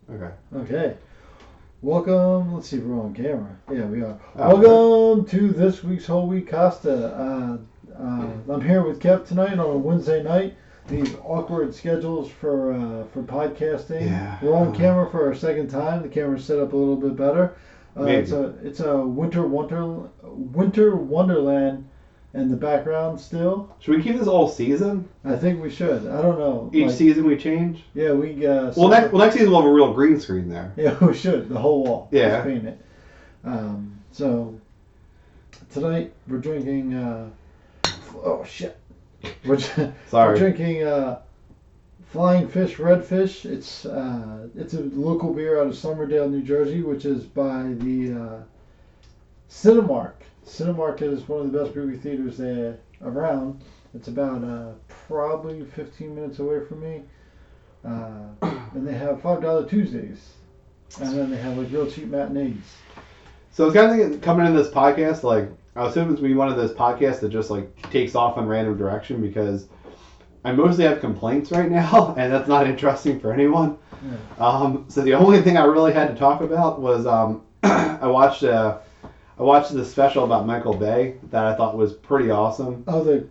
Okay. Okay. Welcome. Let's see if we're on camera. Yeah, we are. Oh, Welcome to this week's Whole Wheat Costa. I'm here with Kev tonight on a Wednesday night. These awkward schedules for podcasting. yeah. We're on camera for our second time. The camera's set up a little bit better. Maybe. It's a winter wonderland in the background still. Should we keep this all season? I think we should. I don't know. Each season we change? Yeah, we. Next season we'll have a real green screen there. Yeah, we should. The whole wall. Yeah. Just paint it. So tonight we're drinking. Oh shit! Sorry. We're drinking Flying Fish Redfish. It's a local beer out of Somerdale, New Jersey, which is by the Cinemark. Cinemark is one of the best movie theaters there around. It's about probably 15 minutes away from me. And they have $5 Tuesdays. And then they have like real cheap matinees. So I was kind of thinking, coming into this podcast, like, I was hoping it was going to be one of those podcasts that just, like, takes off in random direction because I mostly have complaints right now, and that's not interesting for anyone. Yeah. So the only thing I really had to talk about was I watched this special about Michael Bay that I thought was pretty awesome. Oh, the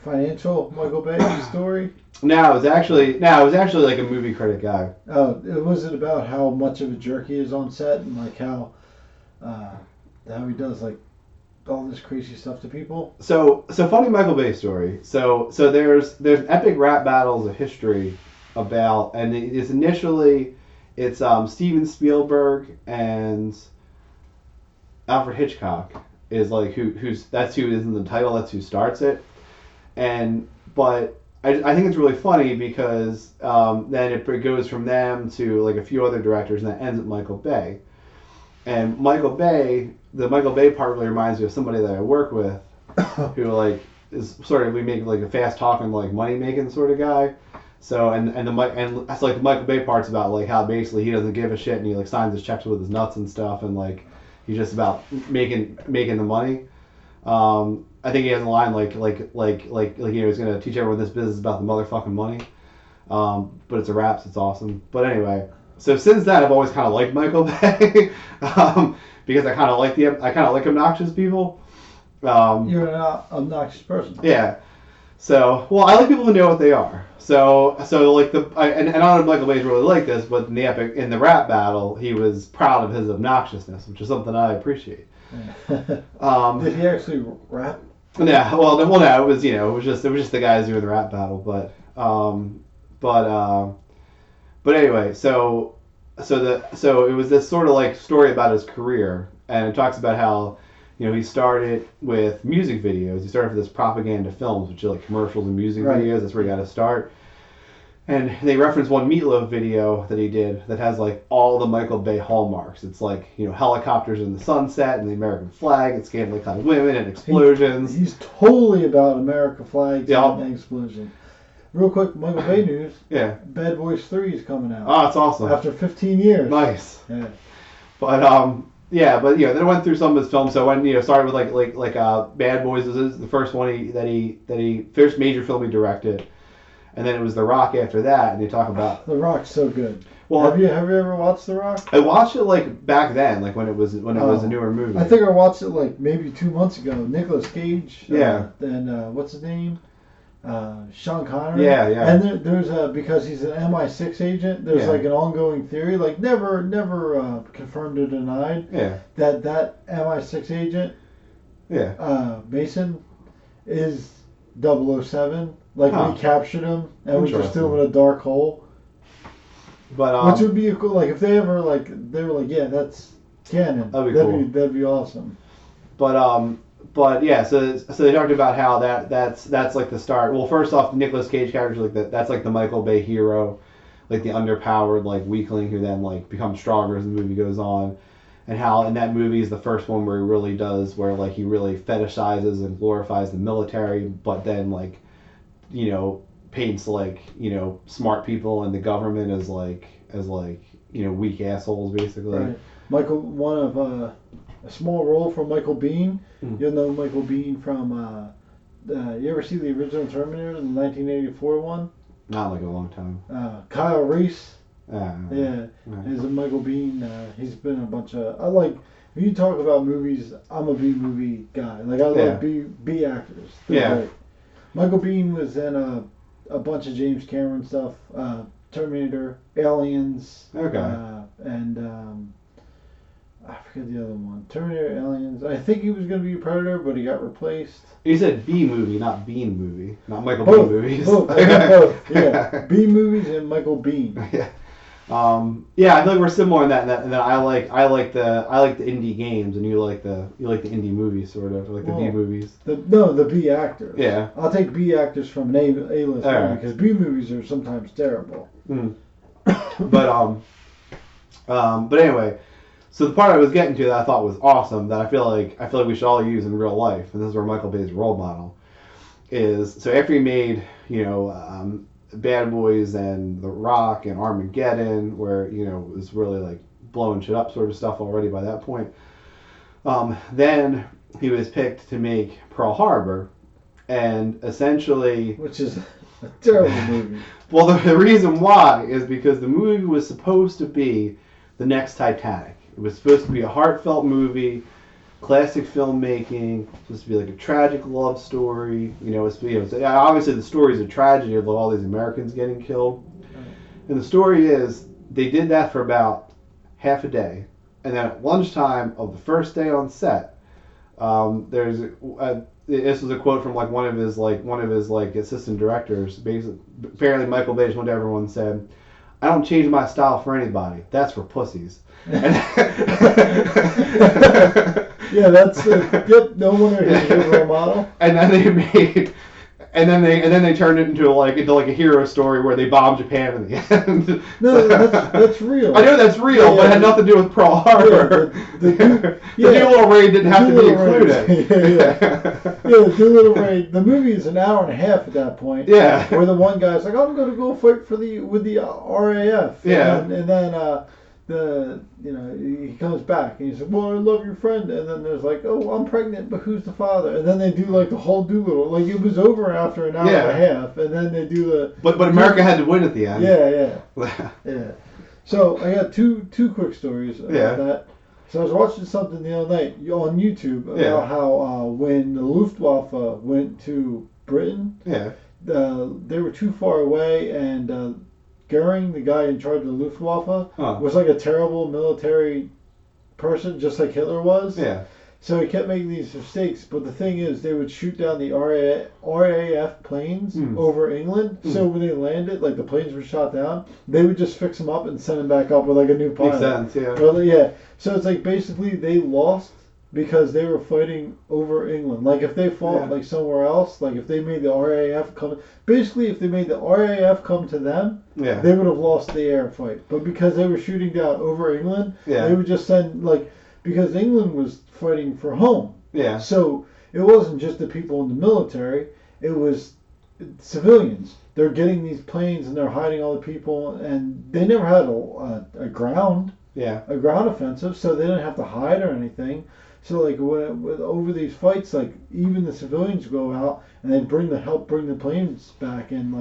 financial Michael Bay story? No, it was actually like a movie critic guy. Oh, was it about how much of a jerk he is on set and like how he does like all this crazy stuff to people? So funny Michael Bay story. So there's epic rap battles of history about, and it's Steven Spielberg and Alfred Hitchcock is like who's that's who is in the title, that's who starts it. But I think it's really funny because then it goes from them to like a few other directors and that ends at Michael Bay. And the Michael Bay part really reminds me of somebody that I work with who like is sort of, we make like a fast talking like money making sort of guy. So and that's like the Michael Bay part's about like how basically he doesn't give a shit and he like signs his checks with his nuts and stuff and like he's just about making the money. I think he has a line like he's gonna teach everyone this business is about the motherfucking money. But it's a rap, so it's awesome. But anyway, so since then I've always kind of liked Michael Bay because I kind of like obnoxious people. You're an obnoxious person. Yeah. So, well, I like people who know what they are. So like and I don't know if Michael Bay's really like this, but in the rap battle, he was proud of his obnoxiousness, which is something I appreciate. Did he actually rap? Yeah, no, it was it was just the guys doing the rap battle, but anyway, so it was this sort of like story about his career, and it talks about how he started with music videos. He started with this propaganda films, which are like commercials and music videos. That's where he got to start. And they reference one Meatloaf video that he did that has like all the Michael Bay hallmarks. It's like helicopters in the sunset and the American flag and scantily clad women and explosions. He's totally about American flags and explosions. Real quick, Michael Bay news. Yeah. Bad Boys 3 is coming out. Oh, it's awesome. After 15 years. Nice. Yeah. But then I went through some of his films. So when started with like Bad Boys was the first one that he first major film he directed. And then it was The Rock after that, and they talk about The Rock's so good. Well, have you ever watched The Rock? I watched it like back then, like when it was a newer movie. I think I watched it like maybe 2 months ago. Nicolas Cage. Yeah. And what's his name? Sean Connery. Yeah. And there's because he's an MI6 agent. There's like an ongoing theory, like never confirmed or denied. Yeah. That MI6 agent. Yeah. Mason is 007. Like we captured him and we just threw him in a dark hole. But which would be cool. Like if they ever they were like, yeah, that's canon. That'd be cool. That'd be awesome. But yeah, so they talked about how that's like the start. Well, first off, the Nicolas Cage character like that's like the Michael Bay hero, like the underpowered like weakling who then like becomes stronger as the movie goes on, and how in that movie is the first one where he really does where like he really fetishizes and glorifies the military, but then like paints like smart people in the government as weak assholes basically. Right. Michael, one of a small role for Michael Biehn. You'll know Michael Biehn from. You ever see the original Terminator, the 1984 one? Not like a long time. Kyle Reese. Yeah, Right. he's a Michael Bean. He's been in a bunch of. I like when you talk about movies. I'm a B movie guy. Like I Yeah. love B actors. They're Yeah. great. Michael Bean was in a bunch of James Cameron stuff. Terminator, Aliens. Okay. And I forget the other one. Terminator, Aliens. I think he was going to be a Predator, but he got replaced. You said B movie, not Bean movie, not Michael Both, Bean movies. both. I got both. Yeah, B movies and Michael Bean. Yeah. Yeah, I feel like we're similar in that. And then I like the indie games, and you like the indie movies, sort of like the B movies. The B actors. Yeah. I'll take B actors from an A list Alright. because B movies are sometimes terrible. Mm. But anyway, so the part I was getting to that I thought was awesome, that I feel like we should all use in real life, and this is where Michael Bay's role model is. So after he made, Bad Boys and The Rock and Armageddon, where it was really like blowing shit up sort of stuff already by that point. Then he was picked to make Pearl Harbor, and essentially, which is a terrible movie. Well, the reason why is because the movie was supposed to be the next Titanic. It was supposed to be a heartfelt movie, classic filmmaking, supposed to be like a tragic love story. Obviously the story is a tragedy of all these Americans getting killed. And the story is they did that for about half a day, and then at lunchtime of the first day on set, this was a quote from one of his assistant directors. Basically, apparently Michael Bay just went to everyone and said, "I don't change my style for anybody. That's for pussies." Yeah, that's no wonder he's his role model. And then they turned it into a hero story where they bombed Japan in the end. No, that's real. I know that's real, but it had nothing to do with Pearl Harbor. The Doolittle raid didn't have to be included. The Doolittle raid. The movie is an hour and a half at that point. Yeah. Where the one guy's like, "I'm going to go fight with the RAF." Yeah. And then he comes back and he says, "Well, I love your friend," and then there's like, "Oh, I'm pregnant, but who's the father?" And then they do the whole Doolittle. It was over after an hour and a half, and then they do the. But America had to win at the end. Yeah. So I got two quick stories about that. So I was watching something the other night on YouTube about how when the Luftwaffe went to Britain, they were too far away, and Goering, the guy in charge of the Luftwaffe, was like a terrible military person, just like Hitler was. Yeah. So he kept making these mistakes. But the thing is, they would shoot down the RAF planes over England. So when they landed, the planes were shot down, they would just fix them up and send them back up with a new pilot. Makes sense, yeah. Well, yeah. So it's basically they lost because they were fighting over England. If they fought somewhere else, if they made the RAF come, basically if they made the RAF come to them, they would have lost the air fight. But because they were shooting down over England, they would just send because England was fighting for home. Yeah. So it wasn't just the people in the military; it was civilians. They're getting these planes and they're hiding all the people, and they never had a ground offensive, so they didn't have to hide or anything. So over these fights, even the civilians go out and they help bring the planes back and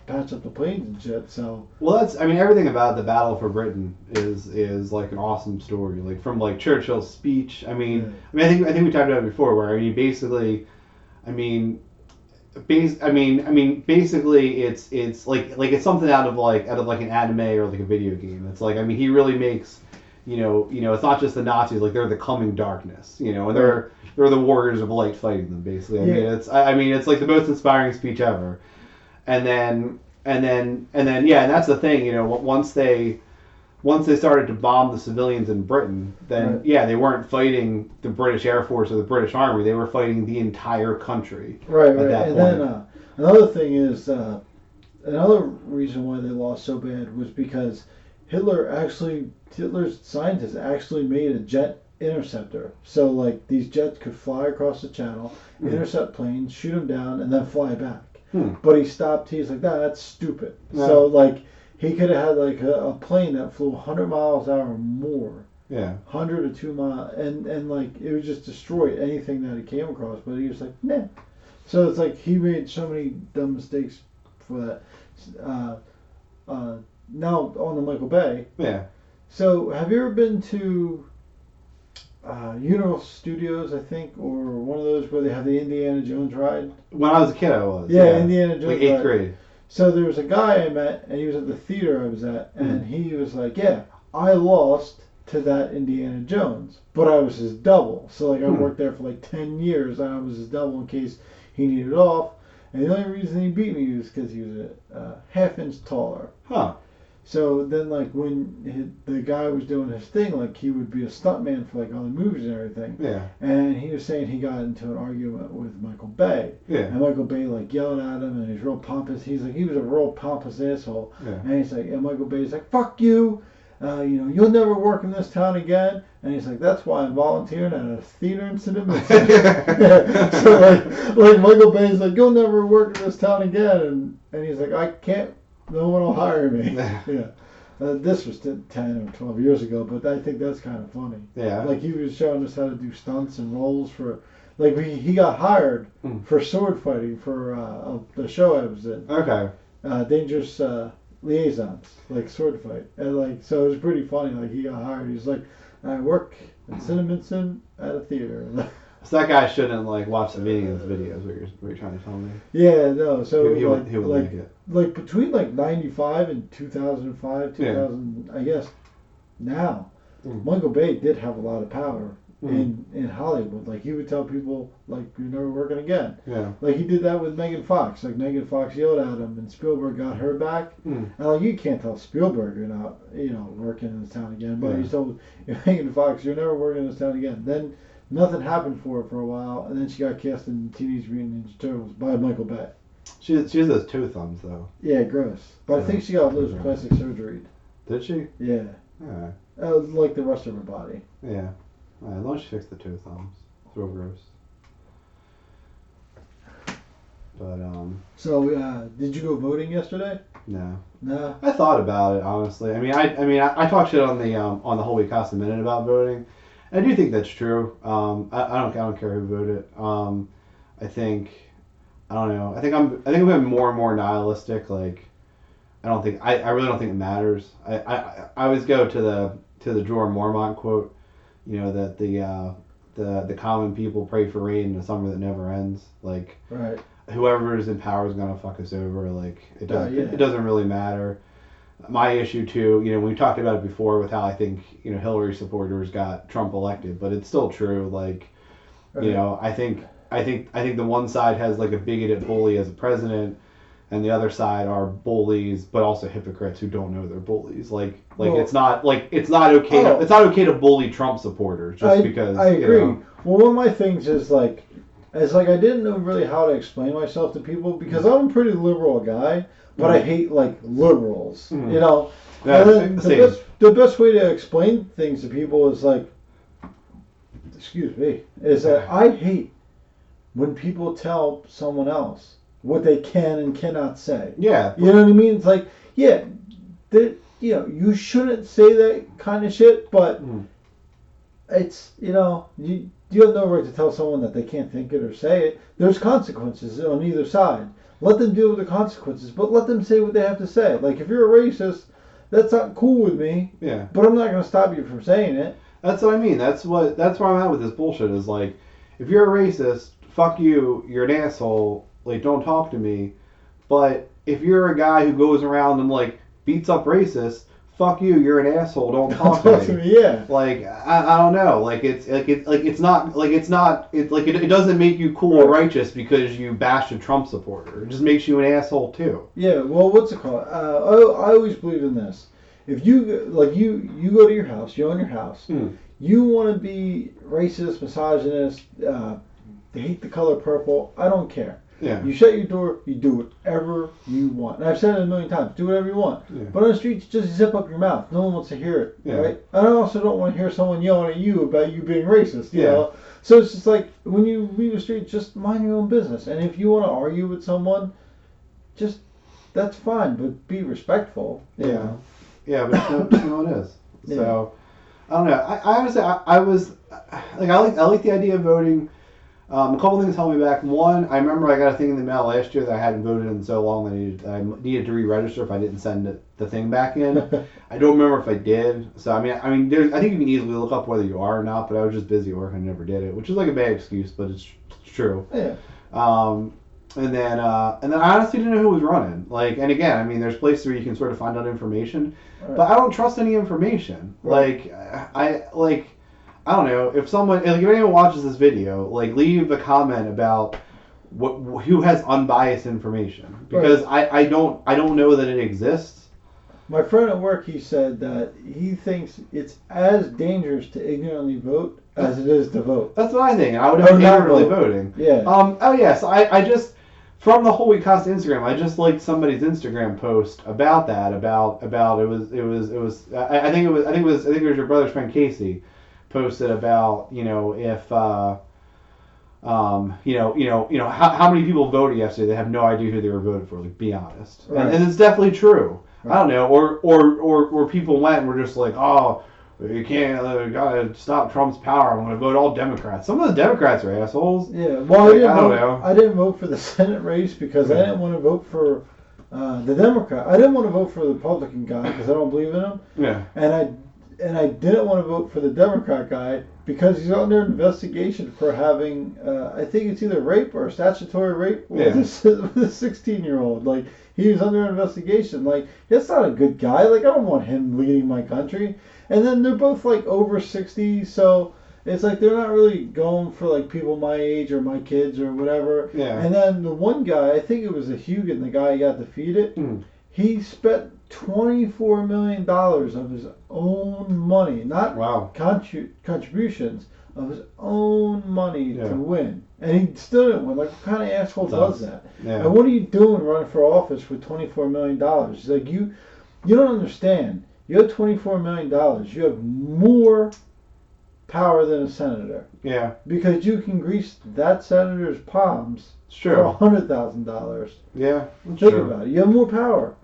patch up the planes and shit. So everything about the Battle for Britain is an awesome story. From Churchill's speech. I think we talked about it before, where basically it's it's something out of an anime or a video game. It's he really makes. It's not just the Nazis. They're the coming darkness. And they're the warriors of light fighting them. Basically, it's the most inspiring speech ever. And then that's the thing. Once they started to bomb the civilians in Britain, then they weren't fighting the British Air Force or the British Army. They were fighting the entire country. Right. At that point. Then another thing is another reason why they lost so bad was because Hitler's scientists actually made a jet interceptor. So these jets could fly across the channel, intercept planes, shoot them down, and then fly back. But he stopped. He's like, that's stupid. Yeah. So he could have had a plane that flew 100 miles an hour or more. Yeah. 100 or 2 miles, and it would just destroy anything that he came across. But he was like, nah. So it's he made so many dumb mistakes for that. now on the Michael Bay. Yeah. So have you ever been to Universal Studios, I think, or one of those where they have the Indiana Jones ride? When I was a kid, I was. Yeah, Indiana Jones like eighth ride. grade. So there was a guy I met, and he was at the theater I was at, and Mm. he was like, "Yeah, I lost to that Indiana Jones, but I was his double. So like I worked there for like 10 years, and I was his double in case he needed off. And the only reason he beat me was because he was a half inch taller. Huh. So then, like when the guy was doing his thing, like he would be a stuntman for like other movies and everything. Yeah. And he was saying he got into an argument with Michael Bay. Yeah. And Michael Bay like yelled at him, and he's real pompous. He's like, he was a real pompous asshole. Yeah. And he's like, and Michael Bay's like, "Fuck you, you'll never work in this town again." And he's like, "That's why I'm volunteering at a theater in cinema." So like Michael Bay's like, "You'll never work in this town again," and he's like, "I can't. No one will hire me." Yeah. This was 10 or 12 years ago, but I think that's kind of funny. Yeah. Like he was showing us how to do stunts and roles for, like he got hired for sword fighting for the show I was in. Okay. Dangerous Liaisons, like sword fight, and like so it was pretty funny. Like he got hired. He's like, "I work at Cinnamon at a theater." So that guy shouldn't like watch the meaning of his videos. What you're trying to tell me? Yeah, no. So He would make it. Like between like 95 and 2005, 2000, I guess now, Michael Bay did have a lot of power in Hollywood. Like he would tell people like, "You're never working again." Yeah. Like he did that with Megan Fox. Like Megan Fox yelled at him, and Spielberg got her back. And like you can't tell Spielberg you're not working in this town again. But he told Megan Fox, "You're never working in this town again." Then nothing happened for her for a while, and then she got cast in Teenage Mutant Ninja Turtles by Michael Bay. She has those toe thumbs though. Yeah, gross. But I think she got those plastic surgery. Did she? Yeah. Yeah. Like the rest of her body. Yeah. As long as she fixed the toe thumbs. It's real gross. But So did you go voting yesterday? no. No. I thought about it honestly. I talked shit on the Whole Wheat Costa minute about voting. I do think that's true. I don't care who voted. I don't know. I think I'm becoming more and more nihilistic. Like, I really don't think it matters. I always go to the Jorah Mormont quote. That the common people pray for rain in a summer that never ends. Like, Right. whoever is in power is gonna fuck us over. Like, it doesn't Yeah. it doesn't really matter. My issue too, we talked about it before with how I think Hillary supporters got Trump elected, but it's still true. Like, Right. I think the one side has like a bigoted bully as a president, and the other side are bullies, but also hypocrites who don't know they're bullies. Well, it's not okay. It's not okay to bully Trump supporters just because. I agree. Well, one of my things is like I didn't know really how to explain myself to people because I'm a pretty liberal guy, but I hate like liberals. Yeah, and then the best way to explain things to people is like, excuse me, is that I hate when people tell someone else what they can and cannot say. Yeah. You know what I mean? It's like, yeah, you shouldn't say that kind of shit, but it's, you have no right to tell someone that they can't think it or say it. There's consequences on either side. Let them deal with the consequences, but let them say what they have to say. Like, if you're a racist, that's not cool with me. Yeah. But I'm not going to stop you from saying it. That's what I mean. That's where I'm at with this bullshit. Is like, if you're a racist, fuck you. You're an asshole. Like, don't talk to me. But if you're a guy who goes around and like beats up racists, fuck you. You're an asshole. Don't talk to me. Yeah. Like, I don't know. Like, it doesn't make you cool or righteous because you bash a Trump supporter. It just makes you an asshole too. Yeah. Well, what's it called? I always believe in this. If you you go to your house, you own your house, you want to be racist, misogynist, hate the color purple, I don't care. Yeah. You shut your door, you do whatever you want. And I've said it a million times, do whatever you want. Yeah. But on the streets, just zip up your mouth. No one wants to hear it, Yeah. right? And I also don't want to hear someone yelling at you about you being racist, you Yeah. know? So it's just like, when you leave the street, just mind your own business. And if you want to argue with someone, that's fine, but be respectful. You know? Yeah, but you know it is. So, I don't know. I honestly, I was like, I like the idea of voting. A couple things held me back. One, I remember I got a thing in the mail last year that I hadn't voted in so long that I needed to re-register if I didn't send the thing back in. I don't remember if I did. So I think you can easily look up whether you are or not. But I was just busy at work and never did it, which is like a bad excuse, but it's true. Yeah. And then I honestly didn't know who was running. Like, and again, I mean, there's places where you can sort of find out information, Right. but I don't trust any information. Right. I don't know if anyone watches this video, like leave a comment about who has unbiased information because I don't know that it exists. My friend at work, he said that he thinks it's as dangerous to ignorantly vote as it is to vote. That's what I think. I would have been ignorantly voting. Yeah. Oh yes, I just from the Whole Wheat Costa Instagram, I just liked somebody's Instagram post about that. About it was I think it was your brother's friend Casey posted about if how many people voted yesterday. They have no idea who they were voting for. Like, be honest, Right. and it's definitely true. Right. I don't know, or people went and were just like, oh, you can't, gotta stop Trump's power. I'm gonna vote all Democrats. Some of the Democrats are assholes. Yeah. Well, Like, I don't know. I didn't vote for the Senate race because I didn't want to vote for the Democrat. I didn't want to vote for the Republican guy because I don't believe in him. Yeah. And I didn't want to vote for the Democrat guy because he's under investigation for having, I think it's either rape or statutory rape with a 16-year-old. Like, he was under investigation. Like, that's not a good guy. Like, I don't want him leading my country. And then they're both, like, over 60, so it's like they're not really going for, like, people my age or my kids or whatever. Yeah. And then the one guy, I think it was a Hugan, the guy who got defeated, he spent $24 million of his own money, not contributions, of his own money to win. And he still didn't win. Like, what kind of asshole does that? Yeah. And what are you doing running for office with $24 million? It's like, you don't understand. You have $24 million. You have more power than a senator. Yeah. Because you can grease that senator's palms for $100,000. Yeah. Think about it. You have more power.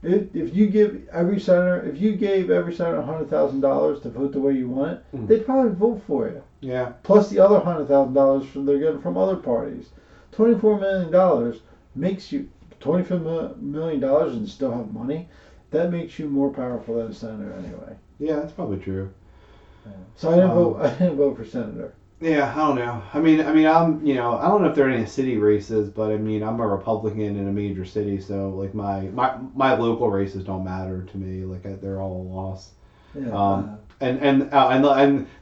If you gave every senator $100,000 to vote the way you want it, they'd probably vote for you. Yeah. Plus the other $100,000 they're getting from other parties. $24 million makes you $24 million and still have money. That makes you more powerful than a senator anyway. Yeah, that's probably true. So I didn't vote for senator. Yeah, I don't know. I mean, I'm, I don't know if there are any city races, but I mean, I'm a Republican in a major city, so like my local races don't matter to me. Like, they're all a loss. Yeah. And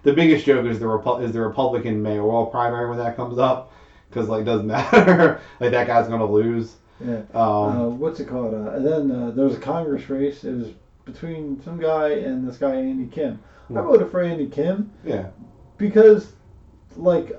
the biggest joke is the Republican mayoral primary when that comes up, because like, it doesn't matter. Like, that guy's gonna lose. Yeah. What's it called? And then there was a Congress race. It was between some guy and this guy Andy Kim. I voted for Andy Kim. Yeah. Because, like,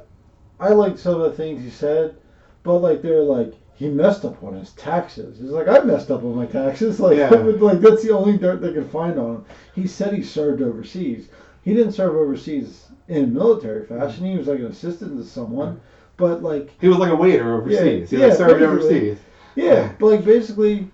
I liked some of the things he said, but like they're like, he messed up on his taxes. It's like, I messed up on my taxes. Like, like that's the only dirt they could find on him. He said he served overseas. He didn't serve overseas in military fashion. He was like an assistant to someone, but like he was like a waiter overseas. Yeah, he served overseas. Yeah, but like basically,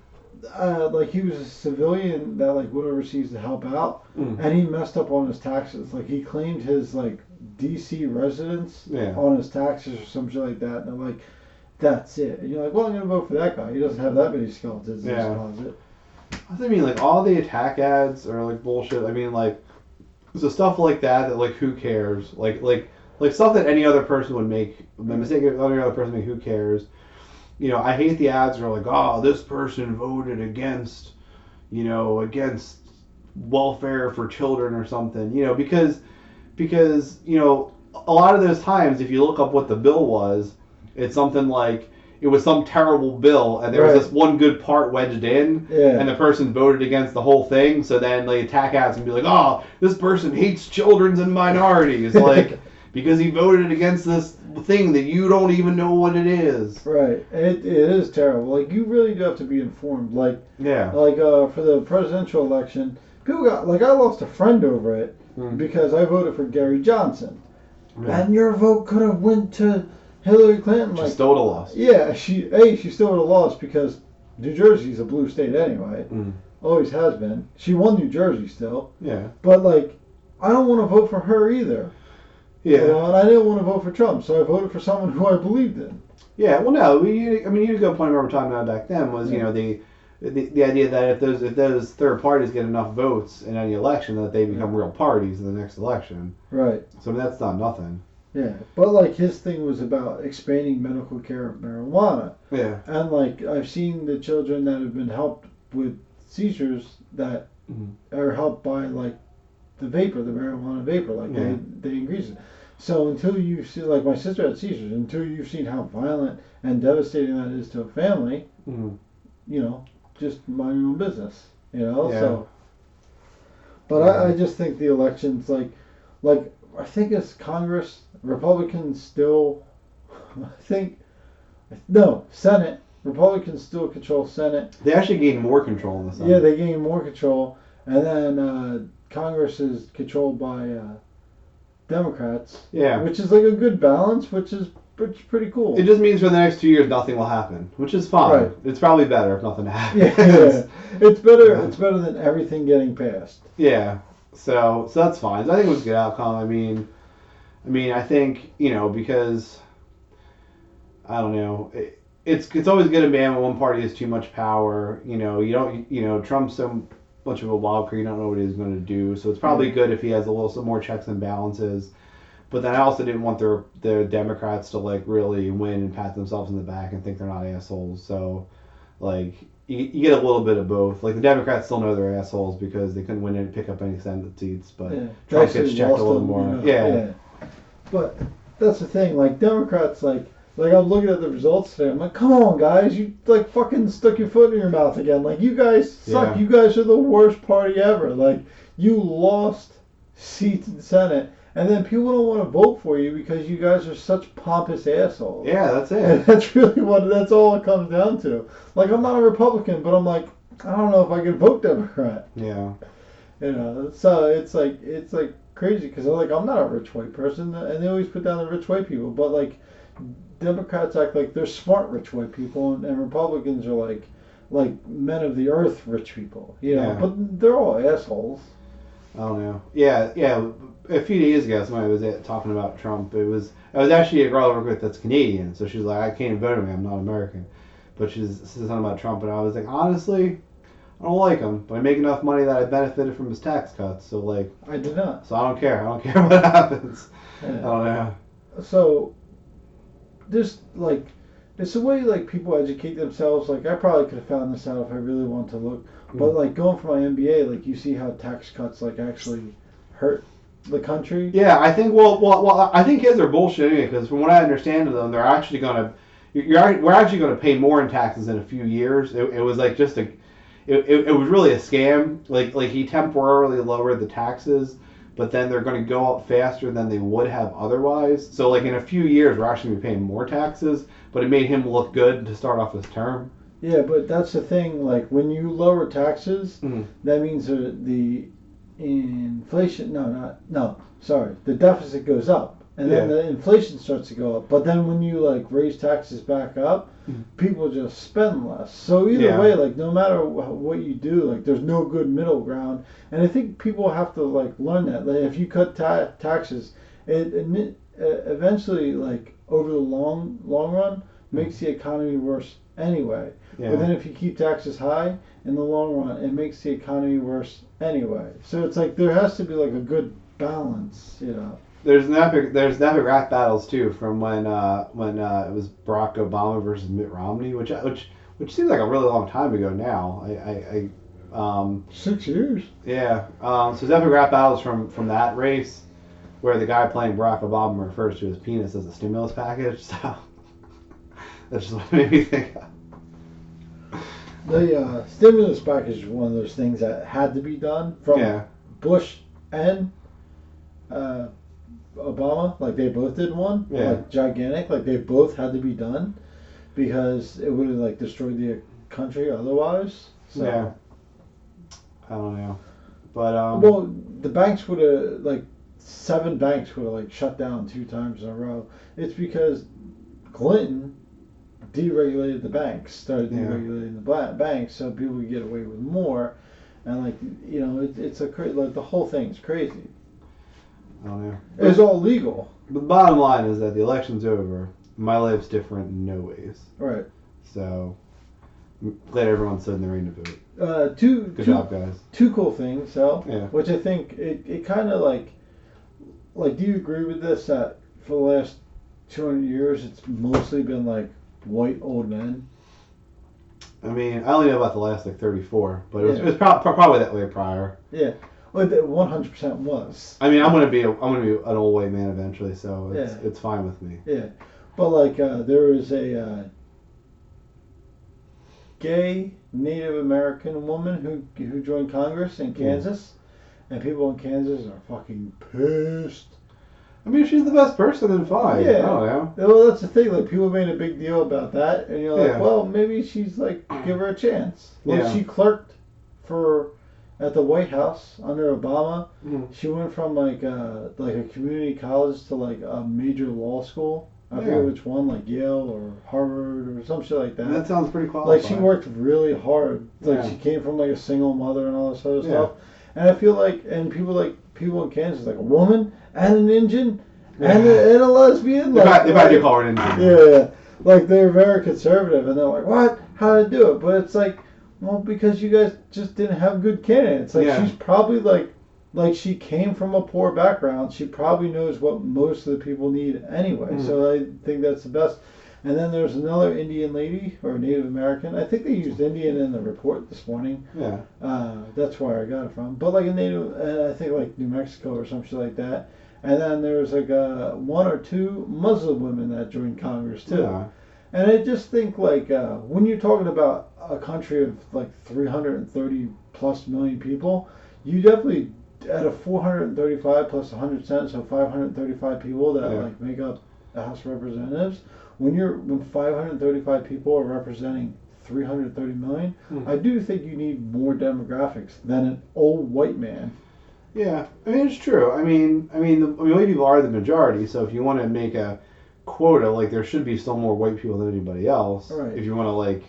like he was a civilian that like went overseas to help out, and he messed up on his taxes. Like, he claimed his like D.C. residence on his taxes or some shit like that, and I'm like, that's it. And you're like, well, I'm gonna vote for that guy. He doesn't have that many skeletons in his closet. I mean, like, all the attack ads are like bullshit. I mean, like, so stuff like that like, who cares? Like stuff that any other person would make. The mistake of any other person, who cares? I hate the ads that are like, oh, this person voted against welfare for children or something. Because a lot of those times, if you look up what the bill was, it's something like, it was some terrible bill, and there was this one good part wedged in, and the person voted against the whole thing. So then they attack ads and be like, oh, this person hates children and minorities, like, because he voted against this thing that you don't even know what it is. Right. It is terrible. Like, you really do have to be informed. Like, for the presidential election, people got, like, I lost a friend over it because I voted for Gary Johnson. And your vote could have went to Hillary Clinton. She still would have lost. Yeah, she still would have lost because New Jersey's a blue state anyway. Always has been. She won New Jersey still. Yeah. But, like, I don't want to vote for her either. Yeah. And I didn't want to vote for Trump, so I voted for someone who I believed in. Yeah, well, no, I mean, you go point where we're talking about back then was, Yeah. the idea that if those third parties get enough votes in any election, that they become real parties in the next election. Right. So I mean, that's not nothing. Yeah, but like his thing was about expanding medical care of marijuana, Yeah. and like I've seen the children that have been helped with seizures that are helped by like the vapor, the marijuana vapor, like Yeah. they increase it. So until you see, like my sister had seizures, until you've seen how violent and devastating that is to a family, you know, just mind your own business, you know. Yeah. So, but I just think the elections, like I think as Congress, Republicans still, I think, no, Senate, Republicans still control Senate. They actually gain more control in the Senate. Yeah, they gain more control, and then Congress is controlled by Democrats. Yeah. Which is like a good balance, which is pretty cool. It just means for the next 2 years nothing will happen, which is fine. Right. It's probably better if nothing happens. Yeah. It's better. It's better than everything getting passed. Yeah. So that's fine. So I think it was a good outcome. I mean, I think, because I don't know. It's always good and bad when one party has too much power. You don't. Trump's so much of a wild card. You don't know what he's going to do. So it's probably good if he has some more checks and balances. But then I also didn't want the Democrats to like really win and pat themselves in the back and think they're not assholes. So like you get a little bit of both. Like the Democrats still know they're assholes because they couldn't win and pick up any Senate seats, but Trump gets checked a little more. Yeah. But that's the thing. Like Democrats, like I'm looking at the results today. I'm like, come on, guys, you like fucking stuck your foot in your mouth again. Like you guys suck. Yeah. You guys are the worst party ever. Like you lost seats in the Senate. And then people don't want to vote for you because you guys are such pompous assholes. Yeah, that's it. And that's all it comes down to. Like, I'm not a Republican, but I'm like, I don't know if I can vote Democrat. Yeah. So it's like crazy because I'm not a rich white person, and they always put down the rich white people. But like, Democrats act like they're smart rich white people, and Republicans are like men of the earth rich people. Yeah. But they're all assholes. I don't know. Yeah. A few days ago, somebody was talking about Trump. It was actually a girl I work with that's Canadian, so she's like, I can't vote him. I'm not American. But she's something about Trump, and I was like, honestly, I don't like him, but I make enough money that I benefited from his tax cuts. So like, I did not. So I don't care. I don't care what happens. Yeah. I don't know. So there's like, it's the way like people educate themselves. Like I probably could have found this out if I really wanted to look. But like going for my MBA, like you see how tax cuts like actually hurt the country. Yeah, I think well I think kids are bullshitting because from what I understand of them, they're actually gonna we're actually gonna pay more in taxes in a few years. It was like just it was really a scam. Like he temporarily lowered the taxes, but then they're going to go up faster than they would have otherwise. So like in a few years, we're actually going to be paying more taxes, but it made him look good to start off his term. Yeah, but that's the thing. Like when you lower taxes, that means the inflation. The deficit goes up, and then the inflation starts to go up. But then when you like raise taxes back up, people just spend less. So either way, like no matter what you do, like there's no good middle ground. And I think people have to like learn that. Like if you cut taxes, it eventually like over the long run makes the economy worse anyway. Yeah. But then if you keep taxes high, in the long run, it makes the economy worse anyway. So it's like there has to be like a good balance, There's an epic rap battles too from when it was Barack Obama versus Mitt Romney, which seems like a really long time ago now. 6 years. Yeah. So there's epic rap battles from that race where the guy playing Barack Obama refers to his penis as a stimulus package. So that's just what made me think. The stimulus package is one of those things that had to be done from Bush and Obama. Like they both did one, like gigantic. Like they both had to be done because it would have like destroyed the country otherwise. So. Yeah. I don't know, but well, the banks would have like 7 banks would have like shut down 2 times in a row. It's because Clinton deregulated the banks, started deregulating the banks, so people could get away with more, and like it's a like the whole thing's crazy. I don't know. It's all legal. But the bottom line is that the election's over. My life's different in no ways. Right. So, I'm glad everyone stood in the rain to vote. Good job, guys. Two cool things, so Yeah. which I think it kind of like do you agree with this that for the last 200 years it's mostly been like white old men? I mean, I only know about the last like 34, but it Yeah. was probably that way prior. Yeah, well, it 100% was. I mean, I'm gonna be an old white man eventually, so it's fine with me. Yeah, but like there was a gay Native American woman who joined Congress in Kansas, and people in Kansas are fucking pissed. I mean, she's the best person, then fine. Yeah. I don't know. Well, that's the thing. Like, people made a big deal about that, and you're like, Yeah. well, maybe she's like, give her a chance. When Yeah. she clerked at the White House under Obama, she went from like a community college to like a major law school. I forget which one, like Yale or Harvard or some shit like that. That sounds pretty qualified. Like, she worked really hard. Like, Yeah. she came from like a single mother and all this other Yeah. stuff. And I feel like, and people in Kansas, like a woman and an Indian and a lesbian. Like, if I do call her an Indian. yeah, like they're very conservative, and they're like, "What? How to do it?" But it's like, well, because you guys just didn't have good candidates. Like, she's probably like she came from a poor background. She probably knows what most of the people need anyway. So I think that's the best. And then there's another Indian lady or Native American. I think they used Indian in the report this morning. Yeah. That's where I got it from. But like a Native, I think like New Mexico or some shit like that. And then there's like one or two Muslim women that joined Congress too. Yeah. And I just think like when you're talking about a country of like 330 plus million people, you definitely out of 435 plus 100 cents, so 535 people that like make up the House of Representatives. When 535 people are representing 330 million, I do think you need more demographics than an old white man. Yeah, I mean, it's true. I mean, white people are the majority. So if you want to make a quota, like, there should be still more white people than anybody else. Right. If you want to, like,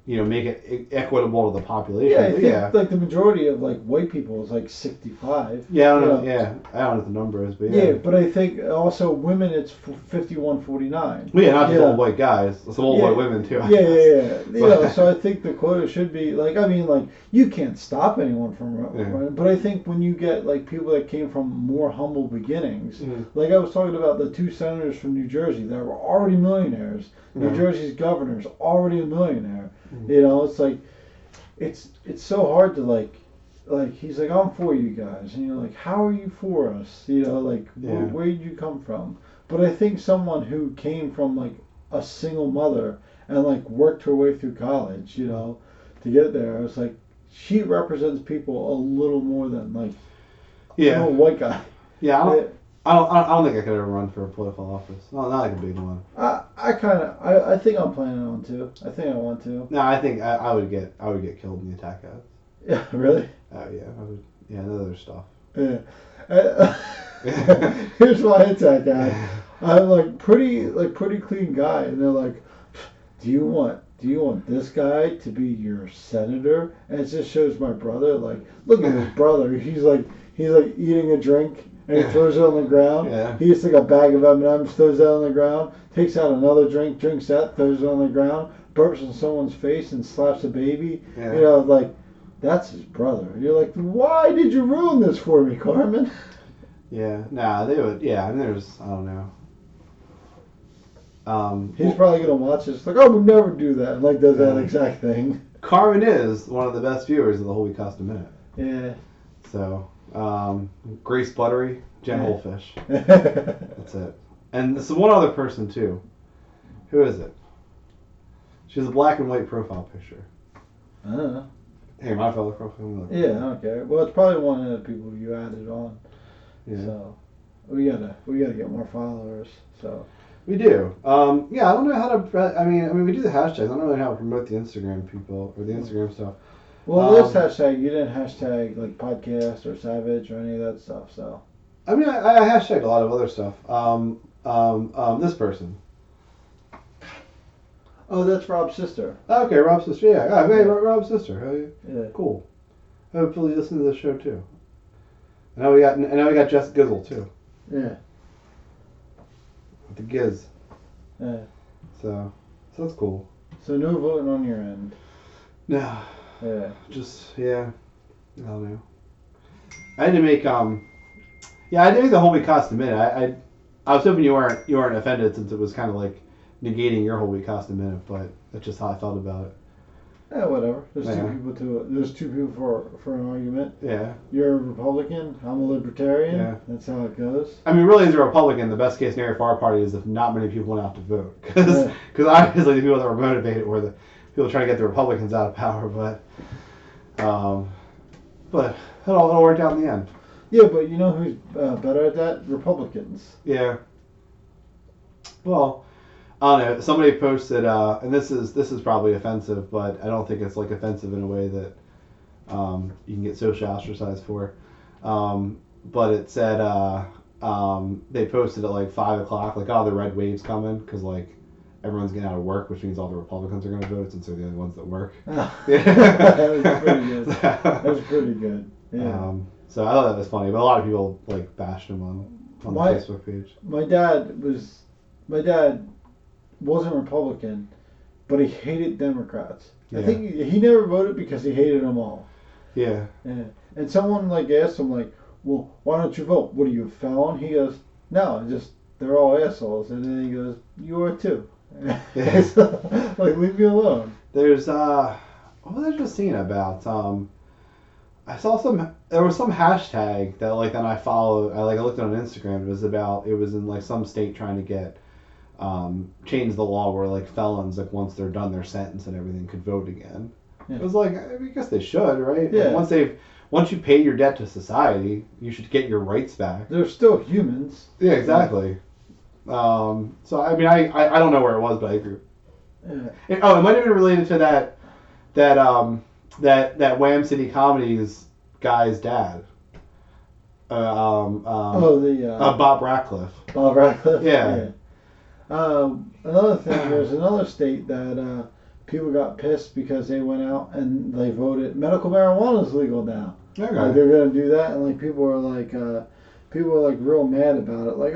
make it equitable to the population. Yeah, I think like the majority of like white people is like 65. Yeah, I don't know. Yeah, I don't know what the number is, but yeah. But I think also women it's 51-49. Well, yeah, not just old white guys. Some old white women too. Yeah. So I think the quota should be like, I mean, like, you can't stop anyone from running, but I think when you get like people that came from more humble beginnings, like I was talking about the two senators from New Jersey that were already millionaires. New Jersey's governor's already a millionaire. It's like it's so hard to like he's like, I'm for you guys, and you're like, how are you for us? Where did you come from? But I think someone who came from like a single mother and like worked her way through college, to get there, it's like she represents people a little more than like a white guy. Yeah, I don't think I could ever run for a political office. Not like a big one. I think I'm planning on to. I think I want to. No, I think I would get killed in the attack ads. Yeah, really? Oh yeah, I would. Yeah, and other stuff. Yeah. Here's my attack ad. I'm like pretty clean guy, and they're like, do you want this guy to be your senator? And it just shows my brother, like, look at his brother. He's like eating a drink. And he throws it on the ground. Yeah. He gets like a bag of M&Ms, throws that on the ground, takes out another drink, drinks that, throws it on the ground, burps in someone's face and slaps a baby. Yeah. Like, that's his brother. And you're like, why did you ruin this for me, Carmen? Yeah, nah, they would. Yeah, and there's, I don't know. He's probably gonna watch this, like, I would never do that. And like, does that exact thing. Carmen is one of the best viewers of the Whole Wheat Costa Minute. Yeah. So. Grace Buttery, Jen Holfish. That's it. And there's one other person too. Who is it? She's a black and white profile picture. I don't know. Hey, my fellow profile. Yeah, I don't care. Well, it's probably one of the people you added on. Yeah. So we gotta get more followers. So. We do. Yeah, I don't know how to. I mean, we do the hashtags. I don't really know how to promote the Instagram people or the Instagram stuff. Well, this hashtag, you didn't hashtag like podcast or savage or any of that stuff, so. I mean, I hashtagged a lot of other stuff. This person. Oh, that's Rob's sister. Okay, Rob's sister. Yeah, hey, Rob's sister. Hey, yeah. Cool. Hopefully, you listen to this show too. And now we got Jess Gizzle too. Yeah. with the giz. Yeah. So that's cool. So no voting on your end. No, Yeah. just I don't know. I had to make yeah, I think the Whole Wheat Costa minute. I was hoping you weren't offended since it was kind of like negating your Whole Wheat Costa minute, but that's just how I felt about it. Yeah, whatever. There's Yeah. There's two people for an argument. Yeah. You're a Republican. I'm a Libertarian. Yeah. That's how it goes. I mean, really, as a Republican, the best case scenario for our party is if not many people went out to vote, because obviously the people that were motivated were the people trying to get the Republicans out of power, but it all worked out in the end. Yeah, but you know who's better at that? Republicans. Yeah. Well, I don't know. Somebody posted, and this is probably offensive, but I don't think it's like offensive in a way that you can get socially ostracized for. But it said they posted at like 5 o'clock, like, oh, the red wave's coming because like everyone's getting out of work, which means all the Republicans are going to vote since they're the only ones that work. That was pretty good. That was pretty good. Yeah. So I thought that was funny, but a lot of people like bashed him on the Facebook page. My dad wasn't Republican, but he hated Democrats. Yeah. I think he never voted because he hated them all. Yeah. Yeah. And someone like asked him like, well, why don't you vote? What are you, a felon? He goes, no, just they're all assholes. And then he goes, you are too. Yeah. So, like, leave me alone. There's what was I just seeing about I saw there was some hashtag that like then I followed. I looked at it on Instagram. It was in like some state trying to get change the law where like felons, like once they're done their sentence and everything, could vote again. Yeah. It was like, I guess they should, right? Yeah. Like once you pay your debt to society, you should get your rights back. They're still humans. Yeah, exactly. So I mean, I don't know where it was, but I agree. Yeah. It might have been related to that Wham City Comedies guy's dad. Bob Ratcliffe. Bob Ratcliffe. Yeah. Another thing, there's another state that people got pissed because they went out and they voted medical marijuana is legal now. Okay. Like they're gonna do that, and like people are like real mad about it. Like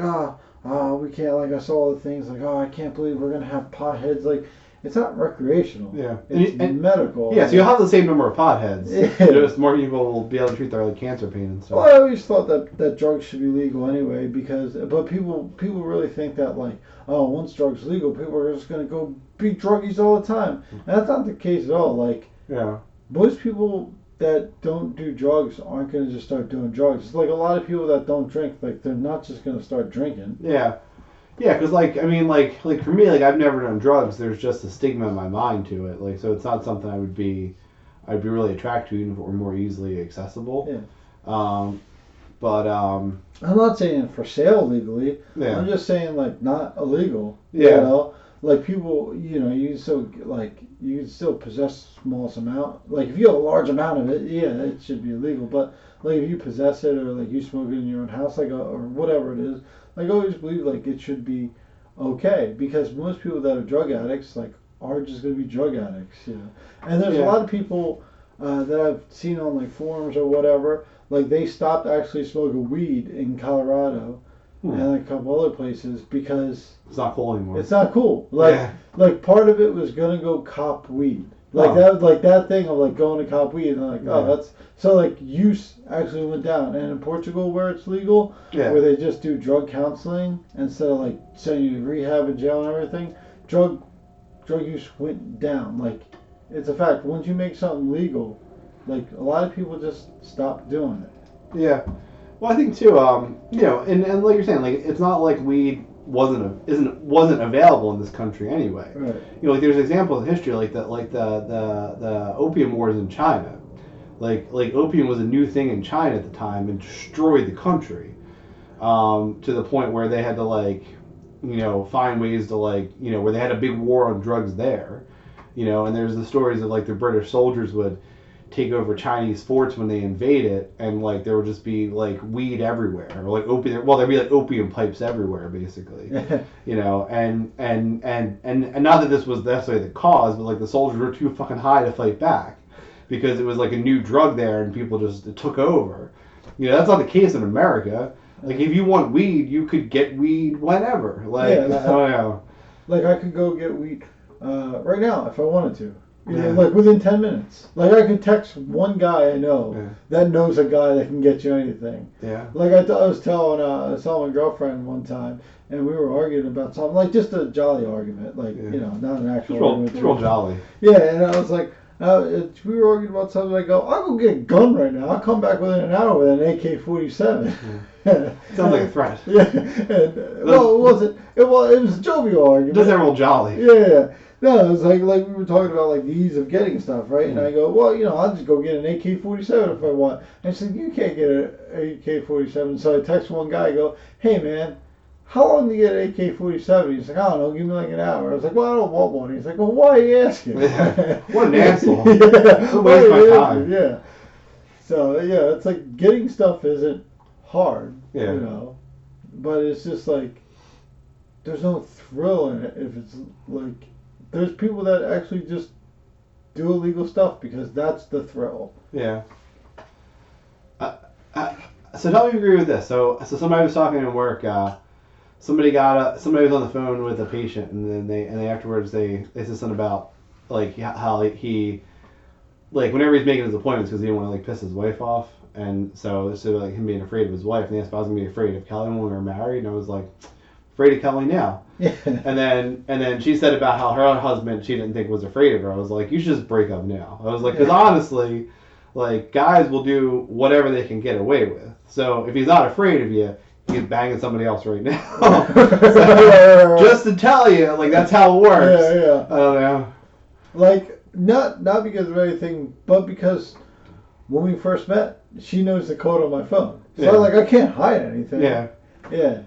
we can't. Like I saw all the things like I can't believe we're gonna have potheads. Like it's not recreational. Yeah. It's medical. Yeah, so you'll have the same number of potheads. Yeah. Just more people will be able to treat their like cancer pain and stuff. Well, I always thought that drugs should be legal anyway but people really think that like, oh, once drugs legal, people are just gonna go be druggies all the time. And that's not the case at all. Like, yeah, most people that don't do drugs aren't gonna just start doing drugs. It's like a lot of people that don't drink, like they're not just gonna start drinking. Yeah. Yeah, because like I mean like for me, like I've never done drugs. There's just a stigma in my mind to it. Like, so it's not something I'd be really attracted to even if it were more easily accessible. Yeah. But I'm not saying for sale legally. Yeah. I'm just saying like not illegal. Yeah. You know, like people, you know, you can still possess a small amount. Like if you have a large amount of it, yeah, it should be illegal. But like if you possess it or like you smoke it in your own house, like or whatever it is, like I always believe like it should be okay because most people that are drug addicts like are just going to be drug addicts, you know. And there's a lot of people that I've seen on like forums or whatever, like they stopped actually smoking weed in Colorado and a couple other places because it's not cool anymore. It's not cool. Like part of it was gonna go cop weed. Like that thing of like going to cop weed and like that's so like use actually went down. And in Portugal where it's legal, where they just do drug counseling instead of like sending you to rehab and jail and everything, drug use went down. Like it's a fact. Once you make something legal, like a lot of people just stop doing it. Yeah. Well, I think too. You know, and like you're saying, like it's not like weed wasn't available in this country anyway. Right. You know, like there's examples in history like the opium wars in China. Like opium was a new thing in China at the time and destroyed the country. To the point where they had to like, you know, find ways to like, you know, where they had a big war on drugs there. You know, and there's the stories of like the British soldiers would take over Chinese forts when they invade it, and like there would just be like weed everywhere, or like opium. Well, there'd be like opium pipes everywhere, basically. You know, and not that this was necessarily the cause, but like the soldiers were too fucking high to fight back because it was like a new drug there, and people just took over. You know, that's not the case in America. Like if you want weed, you could get weed whenever. Like Yeah. I don't know. Like I could go get weed right now if I wanted to. You know, Yeah. like within 10 minutes. Like I could text one guy I know Yeah. that knows a guy that can get you anything. Yeah. Like I was telling my girlfriend one time, and we were arguing about something, like just a jolly argument, like Yeah. you know, not an actual argument. Just real jolly. Yeah, and I was like, we were arguing about something. I go, I'll go get a gun right now. I'll come back within an hour with an AK-47. Yeah. Sounds like a threat. Yeah, and, well, it wasn't. It was a jovial argument. Just real jolly. Yeah. No, it was like we were talking about like the ease of getting stuff, right? And I go, well, you know, I'll just go get an AK-47 if I want. And she said, you can't get an AK-47. So I text one guy, I go, hey man, how long do you get an AK-47? He's like, I don't know, give me like an hour. I was like, well, I don't want one. He's like, well, why are you asking? Yeah. What an asshole. Yeah. Waste my time. Yeah. So yeah, it's like getting stuff isn't hard, Yeah. you know, but it's just like there's no thrill in it if it's like. There's people that actually just do illegal stuff because that's the thrill. Yeah. So tell me if you agree with this. So somebody was talking at work. Somebody was on the phone with a patient, and then they afterwards they said something about like how he like whenever he's making his appointments because he didn't want to like piss his wife off, and so like him being afraid of his wife, and he asked if I was gonna be afraid of Kelly when we were married, and I was like, afraid of Kelly now. Yeah. And then she said about how her husband she didn't think was afraid of her. I was like, you should just break up now. I was like, because honestly, like guys will do whatever they can get away with. So if he's not afraid of you, he's banging somebody else right now. So, just to tell you, like that's how it works. Yeah, yeah. I don't know. Like not because of anything, but because when we first met, she knows the code on my phone. So Yeah. like I can't hide anything. Yeah. Yeah.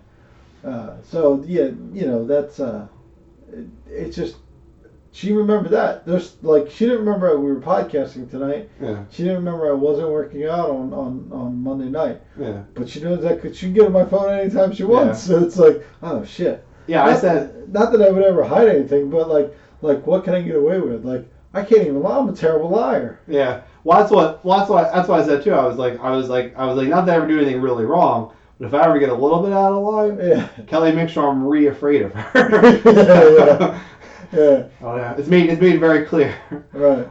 So yeah, you know that's it's just she remembered that. There's like she didn't remember we were podcasting tonight. Yeah. She didn't remember I wasn't working out on Monday night. Yeah. But she knows that she can get on my phone anytime she wants. Yeah. So it's like, oh shit. Yeah, I said Not that I would ever hide anything, but like what can I get away with? Like I can't even lie. I'm a terrible liar. yeah. Well, that's what I said too. I was like not that I ever do anything really wrong. But if I ever get a little bit out of line, Yeah. Kelly makes sure I'm afraid of her. Yeah. Yeah. Oh yeah, it's made very clear. Right.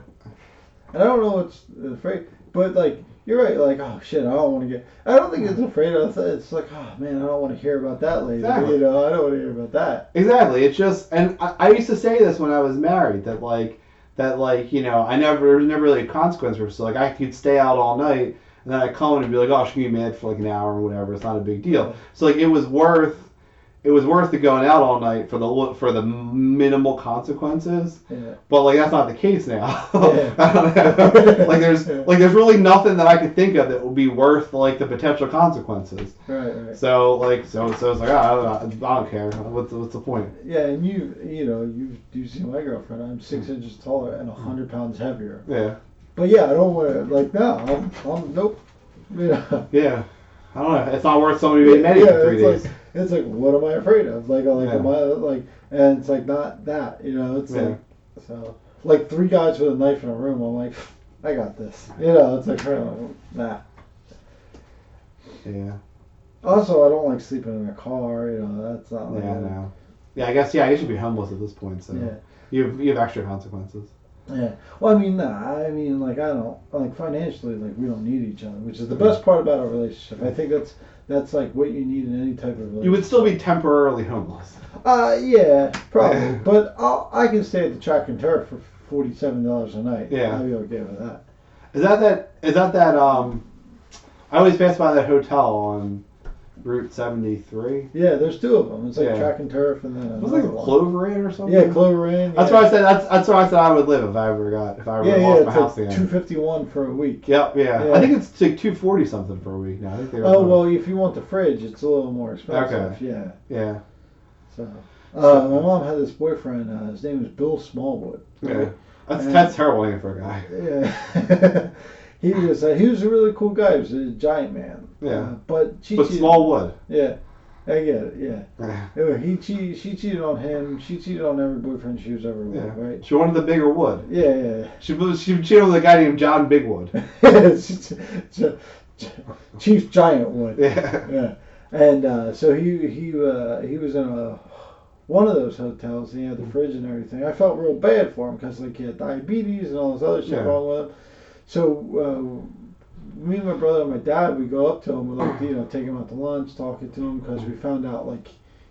And I don't know what's afraid, but like you're right. Like oh shit, I don't want to get. I don't think it's afraid of. It's like oh man, I don't want to hear about that later. Exactly. You know, I don't want to hear about that. Exactly. It's just, and I used to say this when I was married that you know there was never really a consequence for it. So like I could stay out all night. And then I call in and be like, oh, she can be mad for like an hour or whatever. It's not a big deal. So like it was worth the going out all night for the minimal consequences. Yeah. But like that's not the case now. Yeah. like there's really nothing that I could think of that would be worth like the potential consequences. Right. Right. So it's like I don't care. What's the point? Yeah, and you see my girlfriend. I'm 6 inches taller and 100 pounds heavier. Yeah. But yeah, I don't want to like no. I'm nope. Yeah. Yeah. I don't know. It's not worth somebody being mad for 3 days. It's like what am I afraid of? Like Yeah. am I like? And it's like not that. You know, it's Yeah. like so like 3 guys with a knife in a room. I'm like, I got this. You know, it's like nah. Yeah. Also, I don't like sleeping in a car. You know, that's not like Yeah. No. Yeah. I guess you'd be homeless at this point. So Yeah. you have extra consequences. Yeah. Well, I mean, like I don't like financially, like we don't need each other, which is the best part about a relationship. I think that's like what you need in any type of relationship. You would still be temporarily homeless. Yeah, probably, but I can stay at the Track and Turf for $47 a night. Yeah. I'll be okay with that. Is that I always pass by that hotel on Route 73. Yeah, there's 2 of them. It's like Yeah. Track and Turf and then Was it like another one. Clover Inn or something? Yeah, Clover Inn. That's where I said I said I would live if I ever lost my It's house like again. $251 for a week. Yep, yeah. Yeah. I think it's like $240 something for a week now. I think they were Oh well, if you want the fridge, it's a little more expensive. Okay. Yeah. Yeah. So, my mom had this boyfriend. His name was Bill Smallwood. Yeah. That's terrible name for a guy. Yeah. he was a really cool guy. He was a giant man. Yeah. But she But cheated. small wood. Yeah. I get it. Yeah. Yeah. Anyway, she cheated on him. She cheated on every boyfriend she was ever with. Yeah. Right. She wanted the bigger wood. Yeah. She cheated with a guy named John Bigwood. Chief Giant Wood. Yeah. Yeah. And so he was in one of those hotels. And he had the fridge and everything. I felt real bad for him because like he had diabetes and all this other shit Yeah. wrong with him. So me and my brother and my dad, we go up to him, we like take him out to lunch, talking to him because we found out like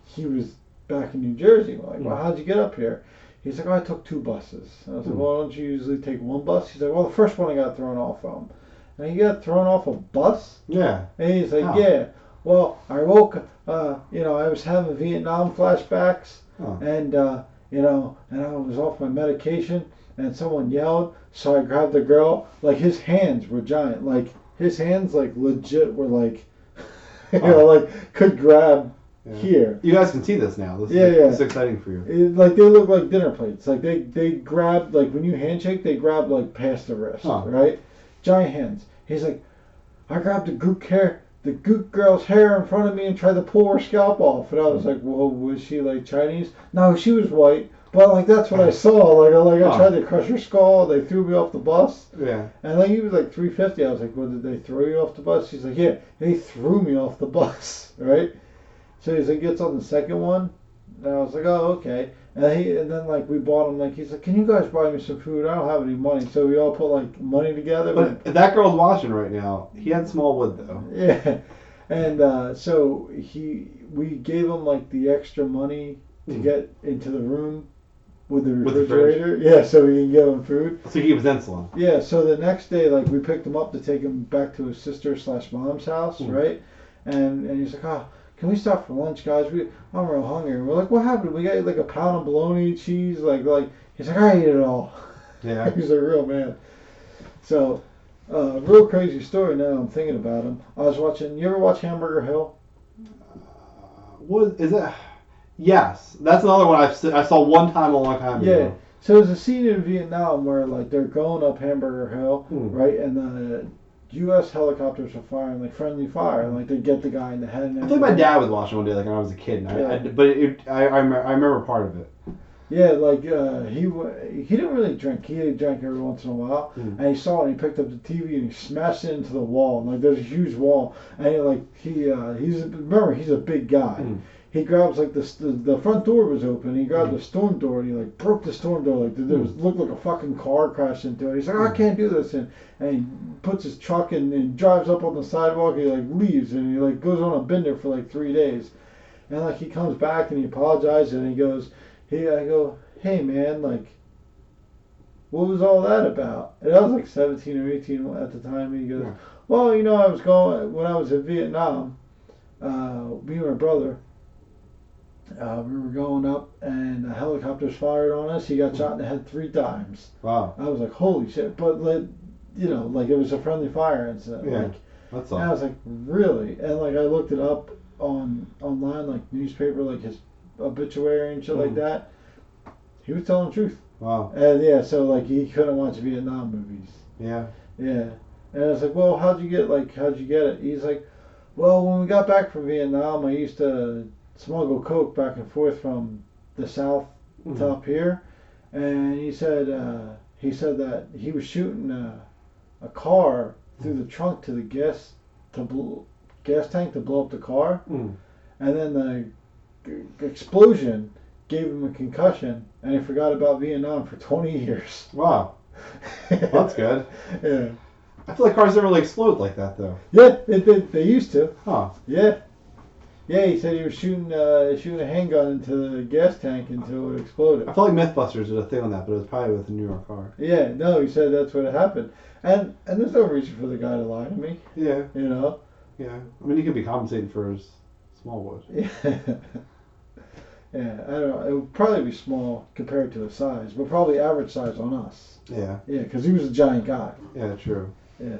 he was back in New Jersey. We're like, well, how'd you get up here? He's like, oh, I took 2 buses. And I was like, well, don't you usually take 1 bus? He's like, well, the first one I got thrown off on. And he got thrown off a bus? Yeah. And he's like, How? yeah. Well, I woke, I was having Vietnam flashbacks, and and I was off my medication, and someone yelled, so I grabbed the girl. Like his hands were giant. Like his hands, like legit, were like, like could grab. Yeah. Here. You guys can see this now. This is exciting for you. Like they look like dinner plates. Like they grab, like when you handshake, they grab like past the wrist, right? Giant hands. He's like, I grabbed the gook girl's hair in front of me and tried to pull her scalp off. And I was like, well, was she like Chinese? No, she was white. But like that's what I saw. I tried to crush her skull. They threw me off the bus. Yeah. And like he was like 350. I was like, well, did they throw you off the bus? She's like, yeah, they threw me off the bus, right? So he gets on the second one, and I was like, oh, okay. And then like we bought him, like he's like, can you guys buy me some food? I don't have any money. So we all put like money together. But that girl's watching right now. He had small wood though. Yeah, and so we gave him like the extra money to get into the room with the refrigerator. Yeah, so we can give him food. So he was insulin. Yeah. So the next day, like we picked him up to take him back to his sister/mom's house, right? And he's like, oh. Can we stop for lunch, guys? I'm real hungry. And we're like, what happened? We got like a pound of bologna, cheese, like he's like, I ate it all. Yeah. He's a real man. So, real crazy story now I'm thinking about him. I was watching, you ever watch Hamburger Hill? What is that? Yes. That's another one I saw one time a long time ago. Yeah. So there's a scene in Vietnam where like they're going up Hamburger Hill, right? And the U.S. helicopters are firing like friendly fire, and like they get the guy in the head. And I think my dad was watching one day, like when I was a kid. And I remember part of it. Yeah, like he didn't really drink. He drank every once in a while, and he saw it. And he picked up the TV and he smashed it into the wall. And like there's a huge wall, and he's a big guy. He grabs like the front door was open. He grabbed the storm door and he like broke the storm door. Like there looked like a fucking car crashed into it. He's like, I can't do this, and he puts his truck in and drives up on the sidewalk. He like leaves and he like goes on a bender for like 3 days, and like he comes back and he apologizes and he goes, I go, hey man, like, what was all that about? And I was like 17 or 18 at the time. And he goes, well, I was going when I was in Vietnam. Me and my brother. We were going up and the helicopters fired on us. He got shot in the head 3 times. Wow. I was like, holy shit. But like, like it was a friendly fire incident. Yeah. Like, that's all. And I was like, really? And like I looked it up online, like newspaper, like his obituary and shit like that. He was telling the truth. Wow. And yeah, so like he couldn't watch Vietnam movies. Yeah. Yeah. And I was like, well, how'd you get it? He's like, well, when we got back from Vietnam, I used to smuggle coke back and forth from the south to up here, and he said that he was shooting a car through the trunk to the gas tank to blow up the car, and then the explosion gave him a concussion, and he forgot about Vietnam for 20 years. Wow. That's good. Yeah. I feel like cars never really explode like that though. Yeah, they used to. Huh. Yeah. Yeah, he said he was shooting a handgun into the gas tank until it exploded. I feel like Mythbusters did a thing on that, but it was probably with a New York car. Yeah, no, he said that's what happened. And there's no reason for the guy to lie to me. Yeah. Yeah, I mean, he could be compensated for his small wood. Yeah. Yeah, I don't know. It would probably be small compared to his size, but probably average size on us. Yeah. Yeah, because he was a giant guy. Yeah, true. Yeah.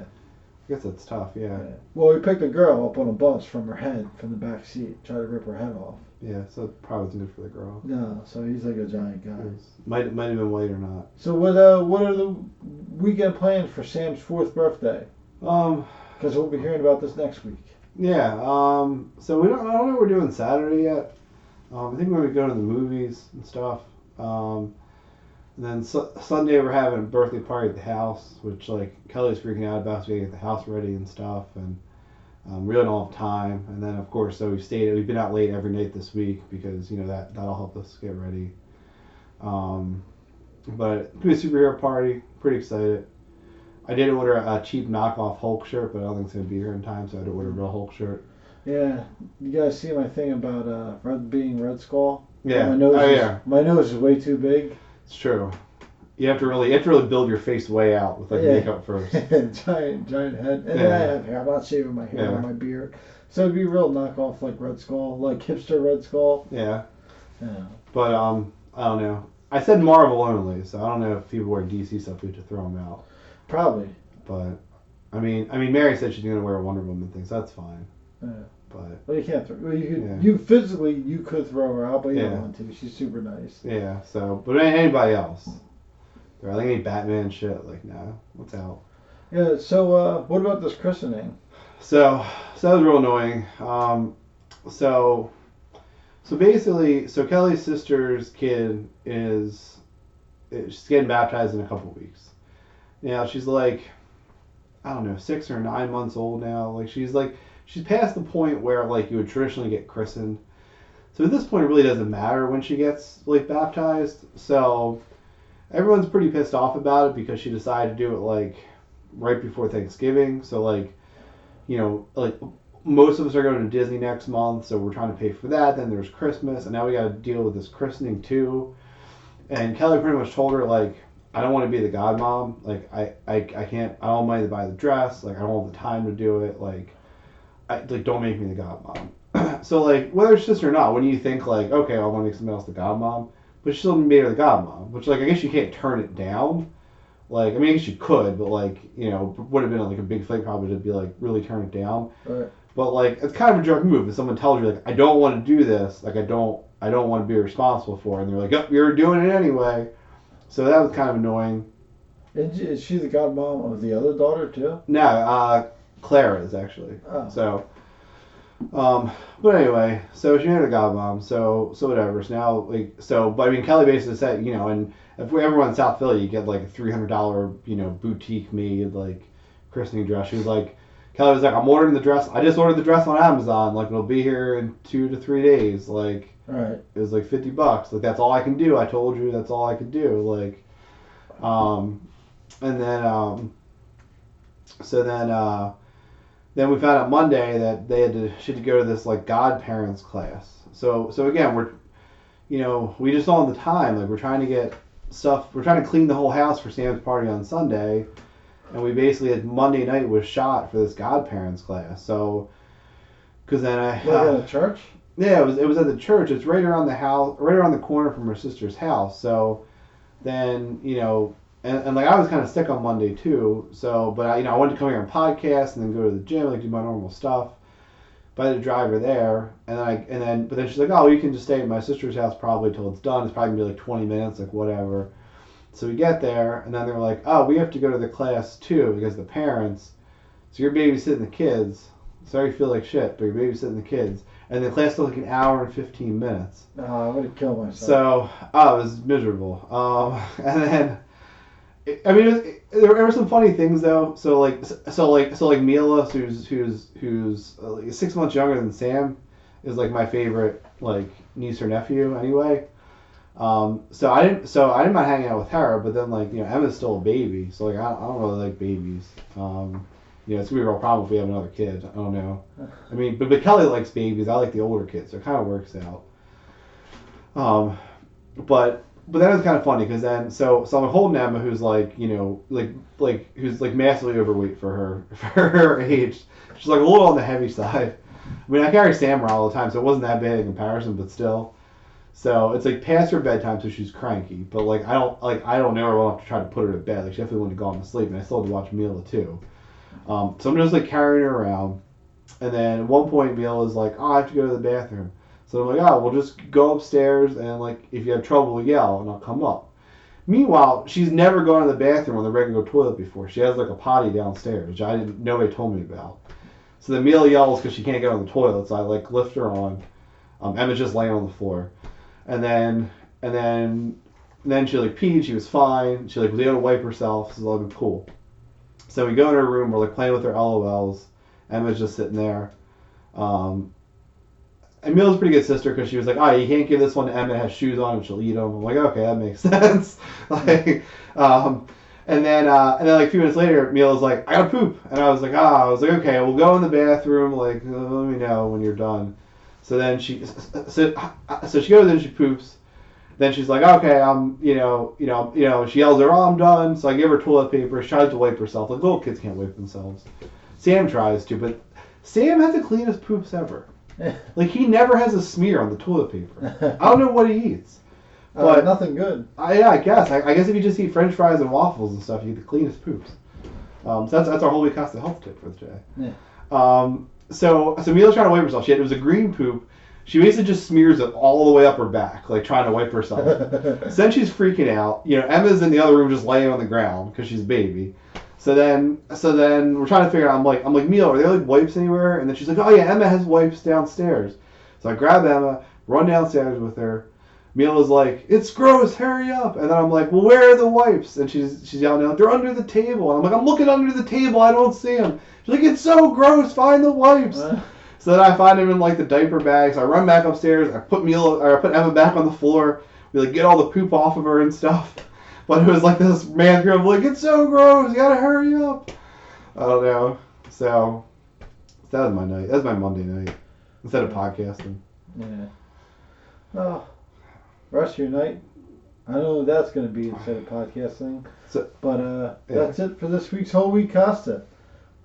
I guess that's tough, yeah. Well, we picked a girl up on a bus from her head, from the back seat, tried to rip her head off. Yeah, so it probably wasn't good for the girl. No, so he's like a giant guy. Might have been white or not. So what are the weekend plans for Sam's 4th birthday? Because we'll be hearing about this next week. Yeah, so I don't know what we're doing Saturday yet. I think we're going to go to the movies and stuff. And then Sunday we're having a birthday party at the house, which like Kelly's freaking out about, so we gotta get the house ready and stuff. And Really don't have time. And then of course, so we've been out late every night this week because that'll help us get ready. Um, but it's gonna be a superhero party. Pretty excited. I did order a cheap knockoff Hulk shirt, but I don't think it's gonna be here in time, so I had to order a real Hulk shirt. Yeah, you guys see my thing about being Red Skull? Yeah. My nose Oh yeah. my nose is way too big. It's true. You have to really build your face way out with like Yeah. makeup first. giant head, and then I have hair. I'm not shaving my hair or my beard, so it'd be real knockoff like Red Skull, like hipster Red Skull. Yeah. Yeah. But I don't know. I said Marvel only, so I don't know if people wear DC stuff, we have to throw them out. Probably. But I mean, Mary said she's gonna wear a Wonder Woman thing, so that's fine. Yeah. But Well, you can't throw. Well, you could. Yeah. You physically you could throw her out, but you Yeah. don't want to. She's super nice. yeah. So, but anybody else? There, I think any Batman shit. Like, nah, what's out? Yeah. So, what about this christening? So that was real annoying. So basically, so Kelly's sister's kid she's getting baptized in a couple weeks. Now she's like, I don't know, 6 or 9 months old now. She's past the point where like you would traditionally get christened. So at this point, it really doesn't matter when she gets like baptized. So everyone's pretty pissed off about it because she decided to do it like right before Thanksgiving. So like most of us are going to Disney next month, so we're trying to pay for that. Then there's Christmas, and now we got to deal with this christening too. And Kelly pretty much told her like, I don't want to be the godmom. Like I can't. I don't have money to buy the dress. Like I don't have the time to do it. Like don't make me the godmom. So like whether it's sister or not, when you think like okay, I want to make somebody else the godmom, but she still made her the godmom, which like I guess you can't turn it down. Like I mean I guess you could, but like would have been like a big flake probably to be like really turn it down. Right. But like it's kind of a jerk move if someone tells you like I don't want to do this, like I don't want to be responsible for it, and they're like, oh, you're doing it anyway. So that was kind of annoying. And is she the godmom of the other daughter too? No, Clara is actually. Oh. So, but anyway, so she had a godmom, so whatever. So now but I mean Kelly basically said, and if we ever went in South Philly, you get like a $300, boutique made like christening dress. She was like. Kelly was like, I'm ordering the dress. I just ordered the dress on Amazon. Like, it'll be here in 2 to 3 days. Like, Right. It was like $50. Like, that's all I can do. I told you that's all I could do. Like, and then, then we found out Monday that she had to go to this like godparents class. So again, we just don't have the time. Like, we're trying to get stuff. We're trying to clean the whole house for Sam's party on Sunday. And we basically had Monday night was shot for this godparents class. So, because then Like at a church? Yeah, it was at the church. It's right around the house, right around the corner from her sister's house. So, then and like I was kind of sick on Monday too. So, but I wanted to come here and podcast and then go to the gym, like do my normal stuff. But I had to drive her there, but then she's like, oh, you can just stay at my sister's house probably till it's done. It's probably gonna be like 20 minutes, like whatever. So we get there, and then they're like, oh, we have to go to the class too because the parents. So you're babysitting the kids. Sorry you feel like shit, but you're babysitting the kids. And the class took like an hour and 15 minutes. Oh, I would have killed myself. So, it was miserable. And then, there were some funny things though. So Mila, who's like 6 months younger than Sam, is like my favorite like niece or nephew anyway. So I didn't mind hanging out with her, but then like Emma's still a baby, so like I don't really like babies. It's gonna be a real problem if we have another kid. I don't know. I mean, but Kelly likes babies. I like the older kids, so it kind of works out. But that was kind of funny because then so I'm holding Emma, who's like who's like massively overweight for her age. She's like a little on the heavy side. I mean, I carry Sam around all the time, so it wasn't that bad in comparison, but still. So it's like past her bedtime, so she's cranky. But like I don't know her well enough to try to put her to bed. Like she definitely wanted to go on to sleep, and I still had to watch Mila too. So I'm just like carrying her around, and then at one point Mila's like, oh, I have to go to the bathroom. So I'm like, oh, we'll just go upstairs, and like if you have trouble, yell, and I'll come up. Meanwhile, she's never gone to the bathroom on the regular toilet before. She has like a potty downstairs, which nobody told me about. So then Mila yells because she can't get on the toilet, so I like lift her on. Emma's just laying on the floor. And then she like peed. She was fine. She like was able to wipe herself. So it was all cool. So we go in her room. We're like playing with her LOLs, Emma's just sitting there. Emil's a pretty good sister because she was like, "Oh, you can't give this one to Emma. It has shoes on and she'll eat them." I'm like, "Okay, that makes sense." like, and then like a few minutes later, Emil was like, "I gotta poop," and I was like, "Okay, we'll go in the bathroom. Like, let me know when you're done." So then she goes and she poops. Then she's like, "Okay, she yells her, 'Oh, I'm done.' So I give her toilet paper. She tries to wipe herself. Like little kids can't wipe themselves. Sam tries to, but Sam has the cleanest poops ever. Like he never has a smear on the toilet paper. I don't know what he eats. But nothing good. I guess. I guess if you just eat French fries and waffles and stuff, you get the cleanest poops. So that's our Whole Wheat Costa health tip for the day. Yeah. So Mila's trying to wipe herself. It was a green poop. She basically just smears it all the way up her back, like trying to wipe herself. So then she's freaking out. Emma's in the other room just laying on the ground because she's a baby. So then we're trying to figure out. I'm like, Mila, are there like wipes anywhere? And then she's like, oh yeah, Emma has wipes downstairs. So I grab Emma, run downstairs with her. Mila's like, it's gross, hurry up. And then I'm like, well, where are the wipes? And she's yelling out, they're under the table. And I'm like, I'm looking under the table, I don't see them. She's like, it's so gross, find the wipes. So then I find them in like the diaper bag. So I run back upstairs. I put Emma back on the floor. We like get all the poop off of her and stuff. But it was like this man group like, it's so gross. You gotta hurry up. I don't know. So that was my night. That was my Monday night instead of podcasting. Yeah. Oh, rest of your night. I don't know what that's gonna be instead of podcasting. But that's it for this week's Whole Wheat Costa.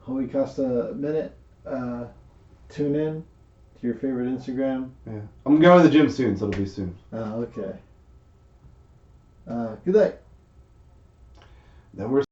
Whole Wheat Costa minute. Tune in to your favorite Instagram. Yeah. I'm going to the gym soon, so it'll be soon. Okay. Good night. Then we're